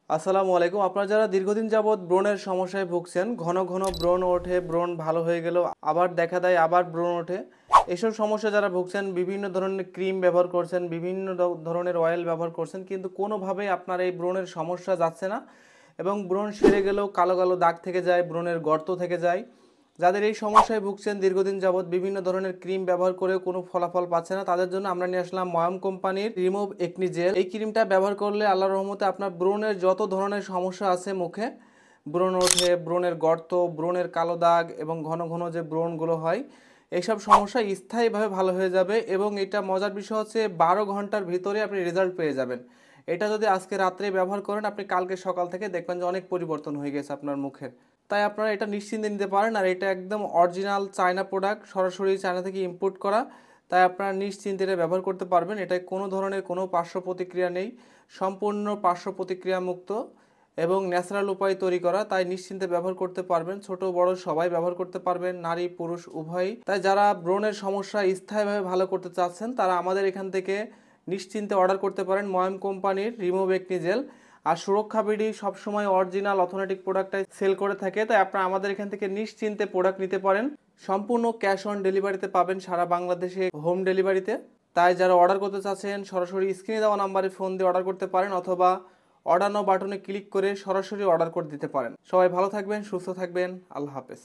আসসালামু আলাইকুম। আপনারা যারা দীর্ঘদিন যাবৎ ব্রণের সমস্যায় ভুগছেন, ঘন ঘন ব্রণ ওঠে, ব্রণ ভালো হয়ে গেলেও আবার দেখা দেয়, আবার ব্রণ ওঠে। এসব সমস্যা যারা ভুগছেন, বিভিন্ন ধরনের ক্রিম ব্যবহার করছেন, বিভিন্ন ধরনের অয়েল ব্যবহার করছেন, কিন্তু কোনোভাবেই আপনার এই ব্রণের সমস্যা যাচ্ছে না এবং ব্রণ সেরে গেলেও কালো কালো দাগ থেকে যায়, ব্রণের গর্ত থেকে যায়। যাদের এই সমস্যায় ভুগছেন দীর্ঘদিন যাবৎ বিভিন্ন ধরনের ক্রিম ব্যবহার করেও কোনো ফলাফল পাচ্ছে না, তাদের জন্য আমরা নিয়ে আসলাম ময়াম কোম্পানির রিমুভ একনি জেল। এই ক্রিমটা ব্যবহার করলে আল্লাহর রহমতে আপনার ব্রণের যত ধরনের সমস্যা আছে মুখে, ব্রণ ওঠে, ব্রণের গর্ত, ব্রণের কালো দাগ এবং ঘন ঘন যে ব্রণগুলো হয়, এইসব সমস্যা স্থায়ীভাবে ভালো হয়ে যাবে। এবং এটা মজার বিষয় হচ্ছে 12 ঘন্টার ভিতরে আপনি রেজাল্ট পেয়ে যাবেন। এটা যদি আজকে রাত্রে ব্যবহার করেন, আপনি কালকে সকাল থেকে দেখবেন যে অনেক পরিবর্তন হয়ে গেছে আপনার মুখের। তাই আপনারা এটা নিশ্চিন্তে নিতে পারেন। আর এটা একদম অরিজিনাল চায়না প্রোডাক্ট, সরাসরি চায়না থেকে ইম্পোর্ট করা। তাই আপনারা নিশ্চিন্তে এটা ব্যবহার করতে পারবেন। এটায় কোনো ধরনের কোনো পার্শ্ব প্রতিক্রিয়া নেই, সম্পূর্ণ পার্শ্ব প্রতিক্রিয়া মুক্ত এবং ন্যাচারাল উপায়ে তৈরি করা। তাই নিশ্চিন্তে ব্যবহার করতে পারবেন, ছোট বড় সবাই ব্যবহার করতে পারবেন, নারী পুরুষ উভয়ই। তাই যারা ব্রণের সমস্যা স্থায়ীভাবে ভালো করতে চাচ্ছেন, তারা আমাদের এখান থেকে নিশ্চিন্তে অর্ডার করতে পারেন ময়াম কোম্পানির রিমুভ একনি জেল। আর সুরক্ষা বিডি সবসময় অরিজিনাল অথেন্টিক প্রোডাক্টটাই সেল করে থাকে, তাই আপনারা আমাদের এখান থেকে নিশ্চিন্তে প্রোডাক্ট নিতে পারেন। সম্পূর্ণ ক্যাশ অন ডেলিভারিতে পাবেন, সারা বাংলাদেশে হোম ডেলিভারিতে। তাই যারা অর্ডার করতে চাচ্ছেন সরাসরি স্ক্রিনে দেওয়া নাম্বারে ফোন দিয়ে অর্ডার করতে পারেন, অথবা অর্ডার নাও বাটনে ক্লিক করে সরাসরি অর্ডার করে দিতে পারেন। সবাই ভালো থাকবেন, সুস্থ থাকবেন। আল্লাহ হাফেজ।